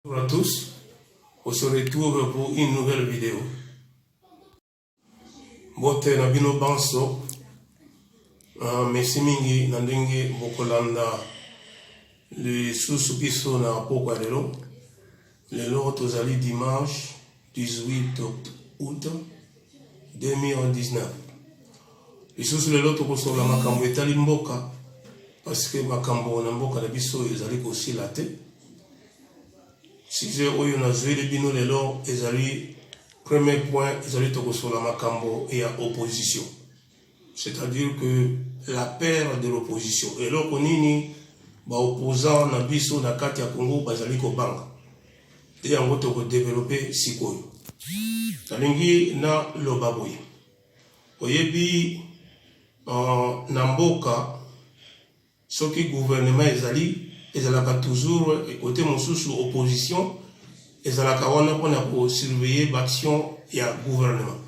Bonjour à tous, on se retrouve pour une nouvelle vidéo. Bote na bino banso, merci mingi na ndenge bokolanda le sous-biso na pokwa lelo. Lelo tozali dimanche 18 août 2019. Lisusu lelo tokosola makambo etali mboka parce que makambo na mboka na biso ezali kosila te. Si je oyo na zweli bino lelo ezali premier point ezali tokosola makambo et à opposition. C'est-à-dire que la paire de l'opposition. Et là konini ba opposant na biso na kati ya Congo bazali ko banga. Et yango toko développer sikoyo. Talingi na lobaboye. Oyebi na mboka soki gouvernement ezalaka toujours côté mosusu opposition ezalaka wana pona ko surveiller l'action ya gouvernement.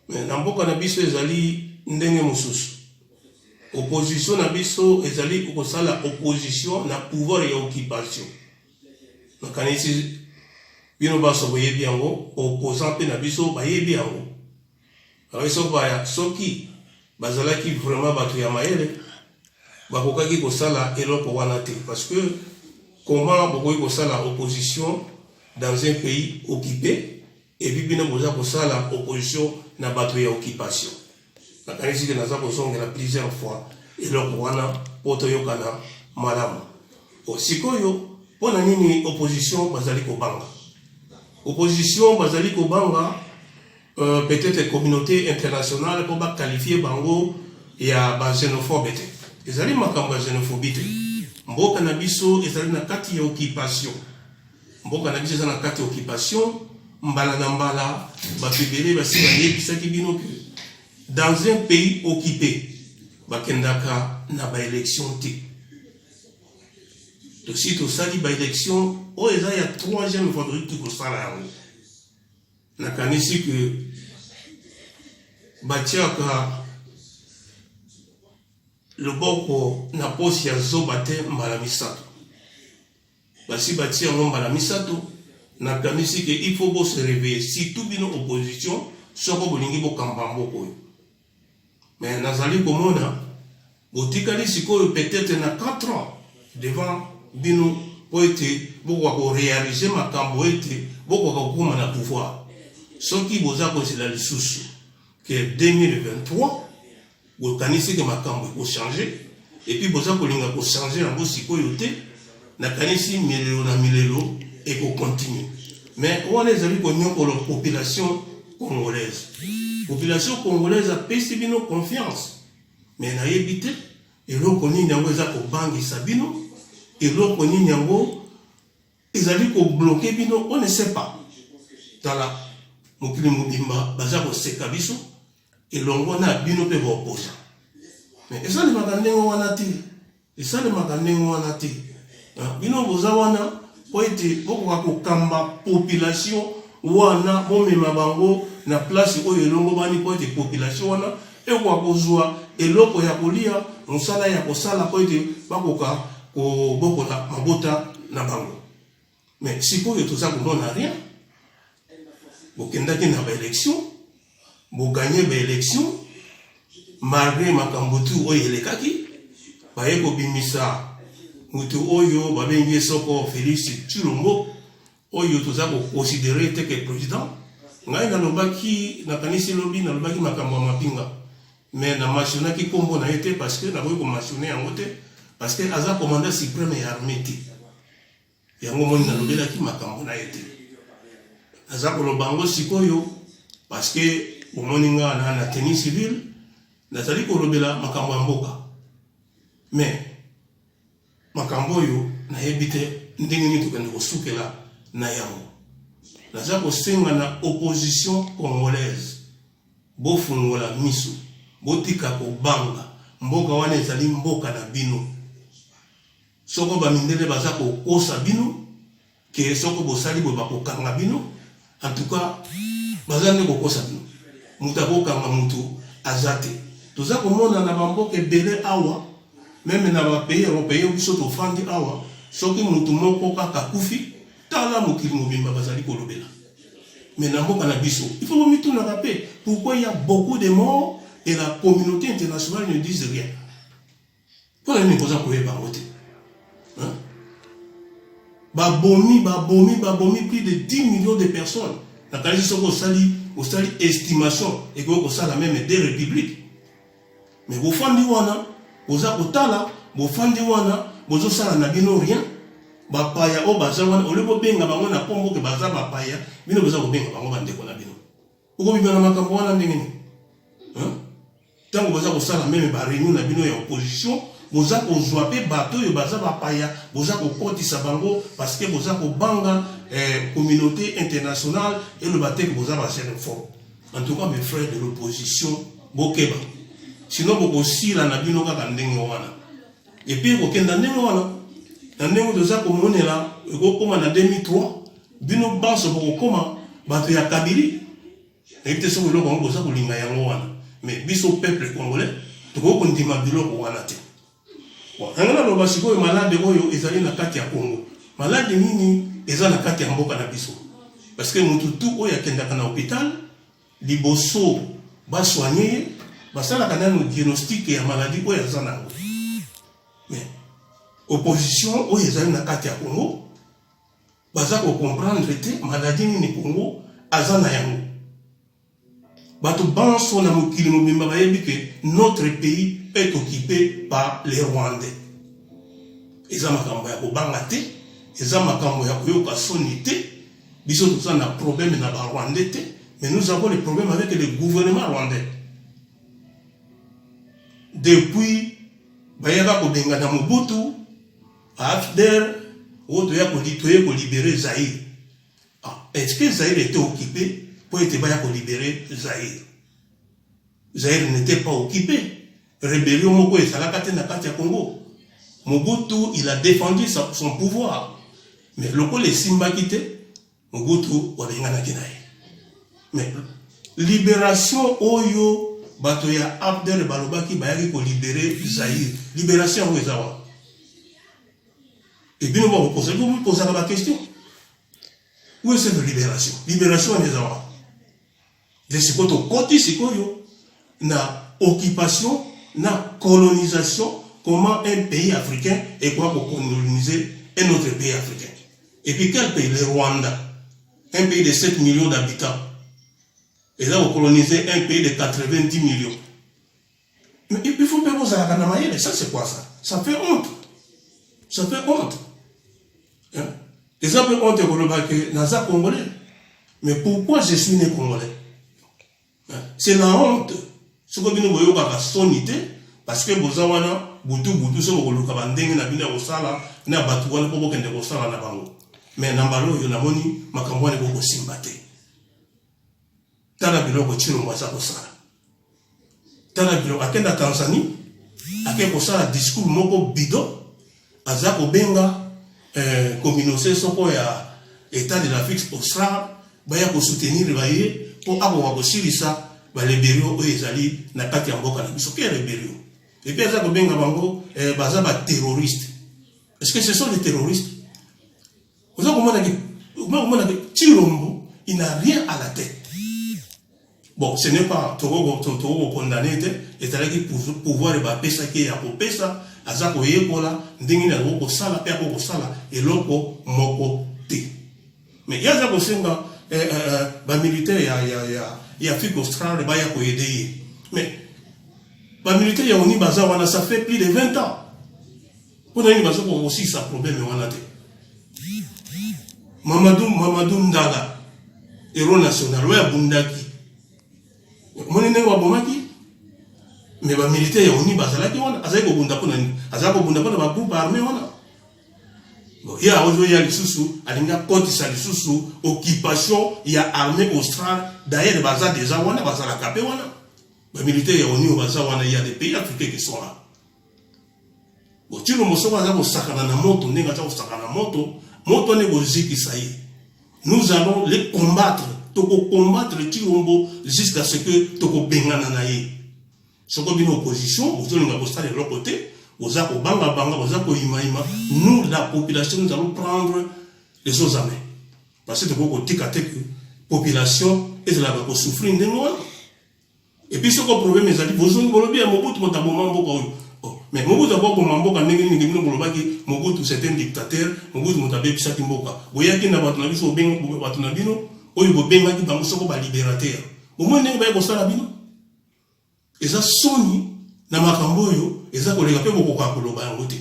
Mais na mboka na biso ezali ndenge mosusu. Opposition na biso ezali kosala opposition na pouvoir ya occupation. Na kanisi bino baso boyebi yango opposant pe na biso bayebi yango. Alors soki bazalaki vraiment bato ya maele bakokaki kosala eloko wana te parce que comment bokoki kosala opposition dans un pays occupé et puis bino boza kosala opposition na bato ya occupation. Na kanisi ke naza kozongela plusieurs fois eloko wana poto yokana malamu. Sikoyo pona nini opposition bazali kobanga? Opposition bazali kobanga peut-être communauté internationale pour ba qualifier bango ya ba xénophobe te. Ezali makambo ya xénophobie te. Mboka na biso ezali na kati ya occupation. Mboka na biso ezali na kati ya occupation, mbala na mbala ba bibele basi ba yebisaki bino que dans un pays occupé bakendaka na ba élection te. To si to sali ba élection o eza ya troisième fois de tout sala yango. Na kanisi que batiaka loboko na posi ya zobate mbala misato. Basi batia ngo mbala misato na kanisi que il faut se réveiller si tout bino opposition soko bolingi bokamba mboko. Mais nazali komona botikali sikoyo peut-être na 4 ans devant bino po ete boko ko réaliser makambo ete boko ko kuma na pouvoir. Soki boza ko sila lisusu que 2023 vous connaissez que makambo ko changer et puis boza ko linga ko changer en sikoyo te na kanisi milelo na milelo et ko continue. Mais on les a vu ko nyoko la population congolaise. Population congolaise a pesi bino confiance. Mais na yebite et loko nini yango za ko bangi sabino et loko nini yango ezali ko bloquer bino on ne sait pas. Tala mokili mobimba baza ko seka biso et longo na bino pe ba opposa. Mais esa le makandengo wana ti. Esa le makandengo wana ti. Bino boza wana po ete boko ko kamba population wana bomema bango na place oyo elongo bani po ete population wana e kwa kozwa eloko ya kolia musala ya kosala po ete bakoka ko bokola mabota na bango. Mais sikoyo toza komona rien. Bokendaki na ba élection, bo gagner ba élection malgré makambo tu oyo elekaki baye ko bimisa mutu oyo babengi soko Félix Tshilombo oyo toza ko considérer te que président ngai na lobaki na kanisi lobi na lobaki makambo mapinga mais na machina ki kombo na été parce que na boy ko machiner yango te parce que aza commandant suprême ya armée te yango moni na lobela ki makambo na été aza ko lobango sikoyo parce que au moninga na tenue civile nazali ko lobela makambo ya mboka mais makambo yo na yebite ndenge ni tukende ko sukela na yango naza ko senga na opposition congolaise bo fungola miso botika ko banga mboka wana ezali mboka na bino soko ba mindele baza ko kosa bino ke soko bosali bo bakokanga bino en tout cas bazane ko kosa bino mutako kanga mutu azate toza komona na bamboka ebele awa même na ba pays européens biso to fandi awa soki mutu moko kaka kufi tala mokili mobimba bazali kolobela. Mais dans mon cannabis, il faut me tout le rappeler. Pourquoi il y a beaucoup de morts et la communauté internationale ne dit rien. Pourquoi il n'y a pas de voter? Babomi, plus de 10 millions de personnes. La qualité au sali estimation et que vous la même des républiques. Mais vous faites vous avez vous faites vous avez rien. Bapaya o bazawana ole bo benga bango na kombo ke baza bapaya bino boza ko benga bango bande ko na bino uko bibana makambo wana ndengeni tango boza ko sala même ba réunion na bino ya opposition boza ko zwape bato yo baza bapaya boza ko kotisa bango parce que boza ko banga communauté internationale et le batek boza ba ser fort. En tout cas mes frères de l'opposition bokeba sinon boko sila na bino kaka ndenge wana et puis ko kenda ndenge wana. Dans le monde de ça, comme on est là, comme en 2003, bino banso pour comment battre ya Kabili. Et puis c'est ce que l'on a besoin pour l'ingaya mais biso peuple congolais, tout le monde dit ma bilo pour wanate. Bon, on a le basiko malade oyo ezali na kati ya Congo. Malade nini ezali na kati ya mboka na biso. Parce que mutu tout oyo akenda kana hôpital, liboso ba soigner, ba sala kana no diagnostic ya maladie oyo azana. Mais opposition oyo ezali na kati ya Congo baza ko comprendre te maladie ni Congo azana yango bato banso na mokili mobimba bayebi ke notre pays est occupé par les Rwandais. Eza makambo ya kobanga te, eza makambo ya koyoka soni te, biso toza na problème na ba Rwandais te, mais nous avons des problèmes avec le gouvernement rwandais. Depuis bayaka kobenga na Mobutu Afder, où tu pour libérer Zaïre. Est-ce que Zaïre était occupé pour être libérer Zaïre? Zaïre n'était pas occupé. Rébellion Moko et Salakate Nakati Congo. Mobutu, il a défendu son pouvoir. Mais le coup, les Simba quitté, Mobutu, Wabengana Kinaï. Mais libération Oyo, Batoya Afder Balobaki, Bayaki pour libérer Zaïre. Libération Oyo. Et puis nous vous posez la question. Où est cette libération? Libération des Arabes. Les Sikoto Koti Sikoyo, na occupation, na colonisation, comment un pays africain est quoi pour coloniser un autre pays africain. Et puis quel pays? Le Rwanda. Un pays de 7 millions d'habitants. Et là, vous colonisez un pays de 90 millions. Mais il faut pas vous arrêter. Ça, c'est quoi ça? Ça fait honte. Ça fait honte. Et ça fait honte que Naza Congolais. Mais pourquoi je suis né Congolais? C'est la honte. Ce que nous voyons par la sonité, parce que vous avez Boutou, ce que vous avez na bina osala, na batuana pour que vous osala na bango. Mais Nambalo, Yonamoni, Makambouane, vous simbate. Tana bilo ko chiro mwasa osala. Tana bilo akenda Tanzanie, akenda osala discours moko bido, azako benga communauté soko ya état de l'Afrique australe baya ko soutenir baye pour abo ko silisa ba liberio o ezali na kati ya mboka na biso ke liberio et puis ça ko benga bango baza ba terroriste. Est-ce que ce sont des terroristes? Vous avez compris que Chilombo il n'a rien à la tête. Bon, ce n'est pas Togo condamné et t'as dit pouvoir et pesa qui est à pesa azako yekola ndingi na ko sala pe ko sala et loko moko te. Mais ya zako senga ba militaire ya Afrique australe ba ya ko aider. Mais ba militaire ya oni baza wana ça fait plus de 20 ans. Pour nani baza ko aussi ça problème wana te. Mamadou Ndaga héros national wa bundaki. Moni ne wa bomaki. Mais les militaires ont dit que les groupes armés. Il y a occupation, il y a armée australe. D'ailleurs, les militaires ont dit qu'il y a des pays africains qui sont là. Nous allons les combattre. Jusqu'à ce que Toko Bengananaye. Ce qu'on dit une opposition, vous allez nous de l'autre côté, nous, la population, nous allons prendre les autres amis. Parce que tu peux dire que la population est là pour souffrir de nous. Et puis ce problème est que vous avez bien Mobutu mais Mobutu a beaucoup Mamboka Mobutu c'est un dictateur, Mobutu Moutabe Pisaki Mboka. Vous voyez qu'il y a des gens qui sont libérateurs. Au moins, il y a des gens qui et ça soni na makambo yo eza kolega pe bokoka koloba yango te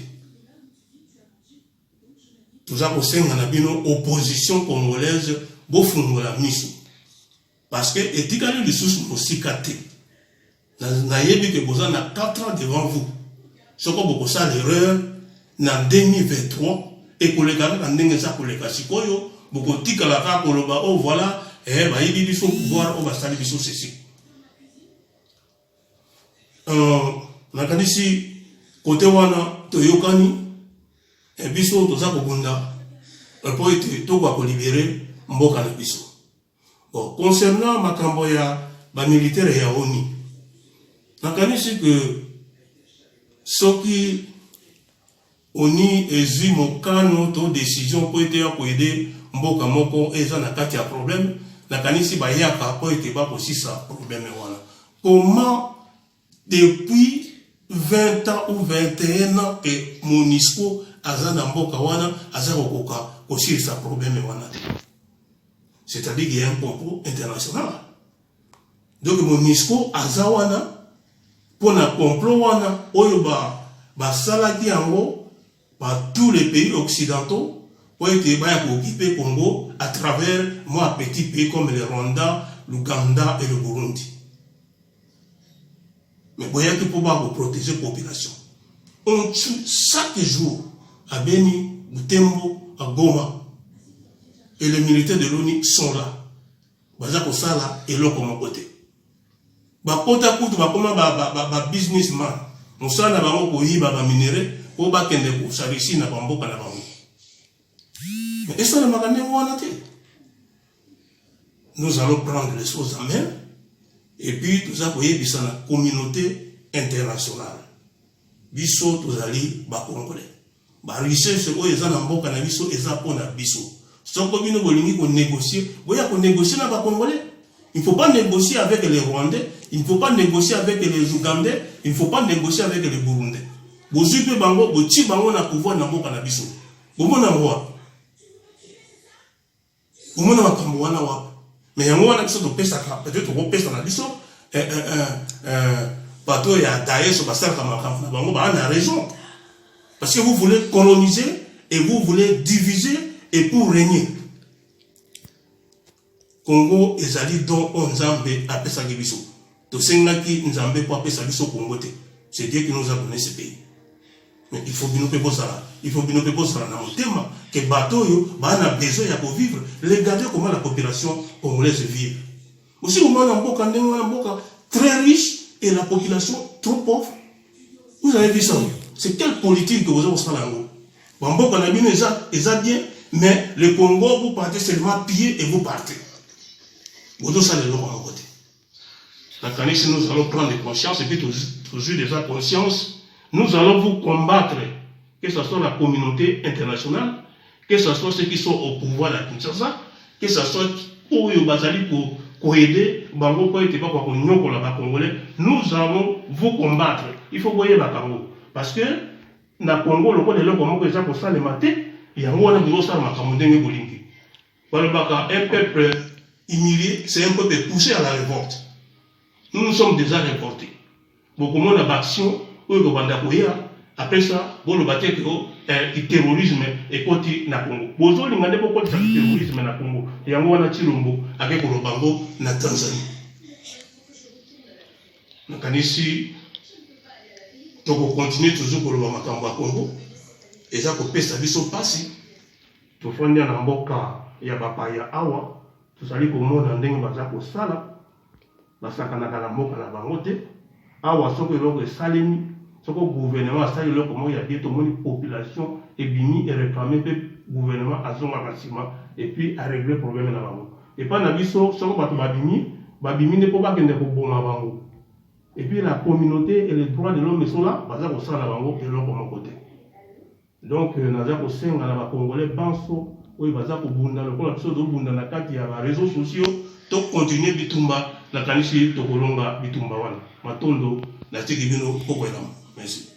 tuza kosenga na bino opposition congolaise bofungola miso parce que etikali lisusu mosika te na yebi ke boza na 4 ans devant vous soko bokosa l'erreur na 2023 et kolega na ndenge za kolega sikoyo bokotikala ka koloba oh voilà bayibi biso pouvoir o basali biso ceci. Nakanisi côté wana toyokani et biso toza kobunda po ete tokwa ko libérer mboka na biso. Bon, concernant makambo ya ba militaire ya ONU, nakanisi que soki ONU ezwi mokano to décision po ete ya ko aider mboka moko eza na kati ya problème, nakanisi ba yaka po ete ba kosisa problème wana. Comment depuis 20 ans ou 21 ans que MONUSCO aza na mboka wana aza kokoka aussi sa problème wana. C'est-à-dire qu'il y a un complot international. Donc MONUSCO aza wana pour na complot wana oyo ba salaki yango par tous les pays occidentaux pour être ba occuper Congo à travers moi petits pays comme le Rwanda, l'Ouganda et le Burundi. Mais voyez que pour protéger la population. On tue chaque jour à Beni, Butembo, à Goma. Et les militaires de l'ONU sont là. Baza ko sala et l'autre comme côté. Ba kota kutu ba koma ba businessman. Musala ba ko yiba ba minéré ko ba kende ko sarisi na bamboka na bango. Mais ça ne m'a pas nous allons prendre les choses en main. Et puis, tout ça, vous voyez, c'est la communauté internationale. Biso, tout ça, ba Congolais. Ba richesse, ils ont un bon cannabis, ils ont un biso. Sans que nous voulons négocier, vous voyez, qu'on négocie dans ba Congolais. Il ne faut pas négocier avec les Rwandais, il ne faut pas négocier avec les Ougandais, il ne faut pas négocier avec les Burundais. Vous avez bango, vous avez bango na pouvoir na bon cannabis. Vous m'en avez vous m'en avez mais il y a un peu de pêche, peut-être qu'on pêche dans la biso, bateau, il y a Daesh, on a raison. Parce que vous voulez coloniser et vous voulez diviser et pour régner. Congo, ils allaient donc en Zambé à Pesagibiso. To Sengaki, Nzambé pour Pesagibiso Congo. C'est Dieu qui nous a donné ce pays. Mais il faut bien nous faire ça. Il faut bien nous faire ça dans le thème que bateau a besoin de vivre. Regardez comment la population congolaise vit. Aussi, on a un boca très riche et la population trop pauvre. Vous avez vu ça? C'est quelle politique que vous avez au Salango? Bamboka na bino eza bien, mais le Congo, vous partez seulement piller et vous partez. Vous devez aller l'autre côté. La canisse, nous allons prendre conscience et puis toujours déjà conscience. Nous allons vous combattre, que ce soit la communauté internationale, que ce soit ceux qui sont au pouvoir à Kinshasa, que ce soit pour aider, nous allons vous combattre. Il faut voir la Congo. Parce que, dans le Congo, le Congo est là pour ça le matin, il y a un peuple humilié, c'est un peuple poussé à la révolte. Nous sommes déjà révoltés. Beaucoup de monde a action. Après ça, vous le terrorisme et côté na Congo. Vous avez le terrorisme na Congo. Et en Wana Chilombo avec le Bango na Tanzanie. Donc ici, on continue toujours pour le Makambo à Congo. Et ça, pour pester la vie passé. Tout le monde a un boka, il y a Bapaya Awa. Tout ça, pour le monde a un dingue pour Sala. Parce qu'on a un boka na Bangote. Awa, ce que l'on est salé. Ce que le gouvernement a dit, comment il y a dit, tout le monde, population, et bimi, et réclamé le gouvernement à son avancement, et puis à régler le problème là-bas. Et pas n'a biso, ce que babimi n'est pas qu'il n'est pas bon là-bas. Et puis la communauté et les droits de l'homme sont là, basés au sein là-bas, et l'autre côté. Donc, nous avons au sein de la Congolais, Banso, oyo baza kobunda lokola biso tobunda na kati ya bareseau sociaux tokontinue bitumba nakanisi tokolonga bitumba wana matondo natiki bino kokwelama merci.